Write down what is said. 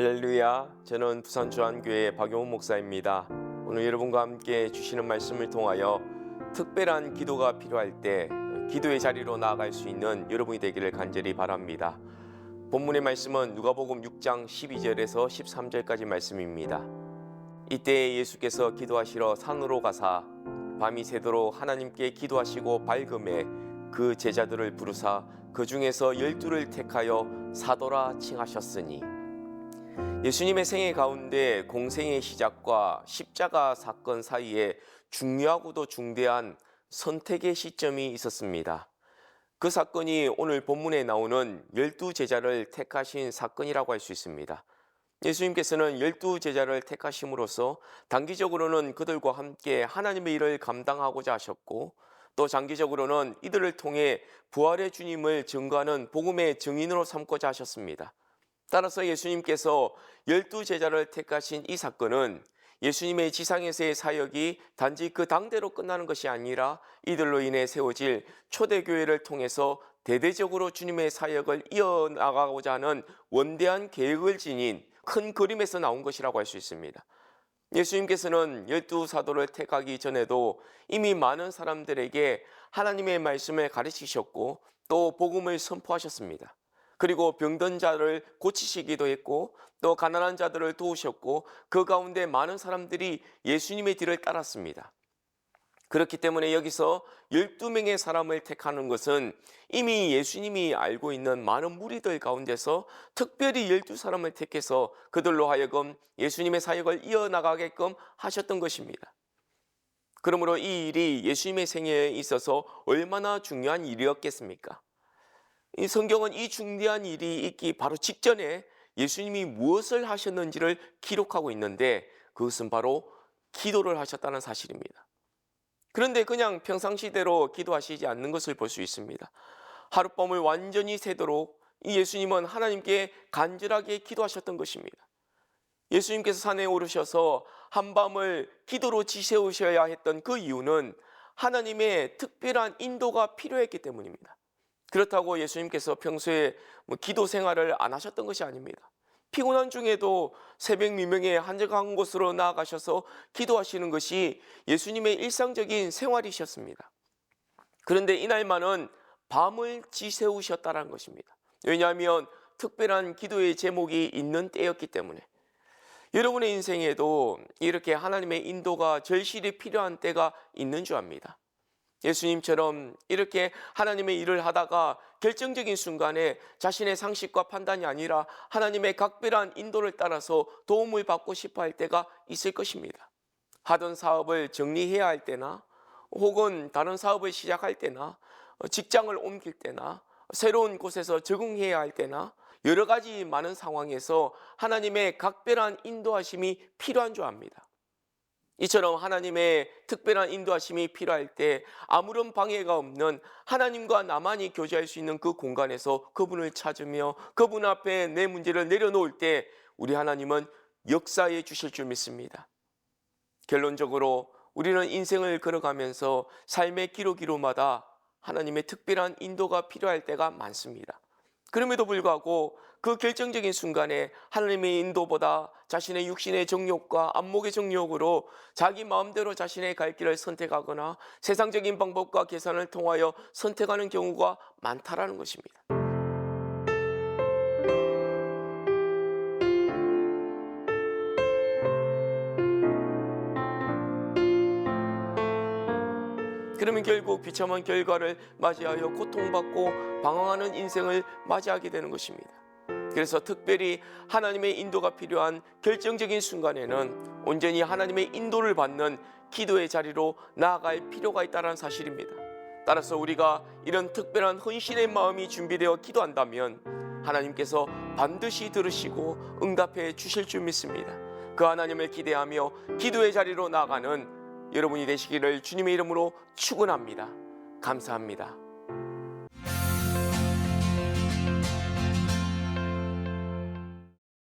할렐루야, 저는 부산주안교회 박용훈 목사입니다. 오늘 여러분과 함께 주시는 말씀을 통하여 특별한 기도가 필요할 때 기도의 자리로 나아갈 수 있는 여러분이 되기를 간절히 바랍니다. 본문의 말씀은 누가복음 6장 12절에서 13절까지 말씀입니다. 이때 예수께서 기도하시러 산으로 가사 밤이 새도록 하나님께 기도하시고 밝음에 그 제자들을 부르사 그 중에서 12를 택하여 사도라 칭하셨으니, 예수님의 생애 가운데 공생의 시작과 십자가 사건 사이에 중요하고도 중대한 선택의 시점이 있었습니다. 그 사건이 오늘 본문에 나오는 12제자를 택하신 사건이라고 할 수 있습니다. 예수님께서는 12제자를 택하심으로써 단기적으로는 그들과 함께 하나님의 일을 감당하고자 하셨고, 또 장기적으로는 이들을 통해 부활의 주님을 증거하는 복음의 증인으로 삼고자 하셨습니다. 따라서 예수님께서 12제자를 택하신 이 사건은 예수님의 지상에서의 사역이 단지 그 당대로 끝나는 것이 아니라 이들로 인해 세워질 초대교회를 통해서 대대적으로 주님의 사역을 이어나가고자 하는 원대한 계획을 지닌 큰 그림에서 나온 것이라고 할 수 있습니다. 예수님께서는 12사도를 택하기 전에도 이미 많은 사람들에게 하나님의 말씀을 가르치셨고 또 복음을 선포하셨습니다. 그리고 병든 자를 고치시기도 했고 또 가난한 자들을 도우셨고 그 가운데 많은 사람들이 예수님의 뒤를 따랐습니다. 그렇기 때문에 여기서 12명의 사람을 택하는 것은 이미 예수님이 알고 있는 많은 무리들 가운데서 특별히 12사람을 택해서 그들로 하여금 예수님의 사역을 이어나가게끔 하셨던 것입니다. 그러므로 이 일이 예수님의 생애에 있어서 얼마나 중요한 일이었겠습니까? 이 성경은 이 중대한 일이 있기 바로 직전에 예수님이 무엇을 하셨는지를 기록하고 있는데, 그것은 바로 기도를 하셨다는 사실입니다. 그런데 그냥 평상시대로 기도하시지 않는 것을 볼 수 있습니다. 하룻밤을 완전히 새도록 이 예수님은 하나님께 간절하게 기도하셨던 것입니다. 예수님께서 산에 오르셔서 한밤을 기도로 지새우셔야 했던 그 이유는 하나님의 특별한 인도가 필요했기 때문입니다. 그렇다고 예수님께서 평소에 기도 생활을 안 하셨던 것이 아닙니다. 피곤한 중에도 새벽 미명에 한적한 곳으로 나아가셔서 기도하시는 것이 예수님의 일상적인 생활이셨습니다. 그런데 이날만은 밤을 지새우셨다는 것입니다. 왜냐하면 특별한 기도의 제목이 있는 때였기 때문에. 여러분의 인생에도 이렇게 하나님의 인도가 절실히 필요한 때가 있는 줄 압니다. 예수님처럼 이렇게 하나님의 일을 하다가 결정적인 순간에 자신의 상식과 판단이 아니라 하나님의 각별한 인도를 따라서 도움을 받고 싶어 할 때가 있을 것입니다. 하던 사업을 정리해야 할 때나, 혹은 다른 사업을 시작할 때나, 직장을 옮길 때나, 새로운 곳에서 적응해야 할 때나, 여러 가지 많은 상황에서 하나님의 각별한 인도하심이 필요한 줄 압니다. 이처럼 하나님의 특별한 인도하심이 필요할 때 아무런 방해가 없는 하나님과 나만이 교제할 수 있는 그 공간에서 그분을 찾으며 그분 앞에 내 문제를 내려놓을 때 우리 하나님은 역사해 주실 줄 믿습니다. 결론적으로 우리는 인생을 걸어가면서 삶의 기로기로마다 하나님의 특별한 인도가 필요할 때가 많습니다. 그럼에도 불구하고 그 결정적인 순간에 하나님의 인도보다 자신의 육신의 정욕과 안목의 정욕으로 자기 마음대로 자신의 갈 길을 선택하거나 세상적인 방법과 계산을 통하여 선택하는 경우가 많다라는 것입니다. 그러면 결국 비참한 결과를 맞이하여 고통받고 방황하는 인생을 맞이하게 되는 것입니다. 그래서 특별히 하나님의 인도가 필요한 결정적인 순간에는 온전히 하나님의 인도를 받는 기도의 자리로 나아갈 필요가 있다는 사실입니다. 따라서 우리가 이런 특별한 헌신의 마음이 준비되어 기도한다면 하나님께서 반드시 들으시고 응답해 주실 줄 믿습니다. 그 하나님을 기대하며 기도의 자리로 나아가는 여러분이 되시기를 주님의 이름으로 축원합니다. 감사합니다.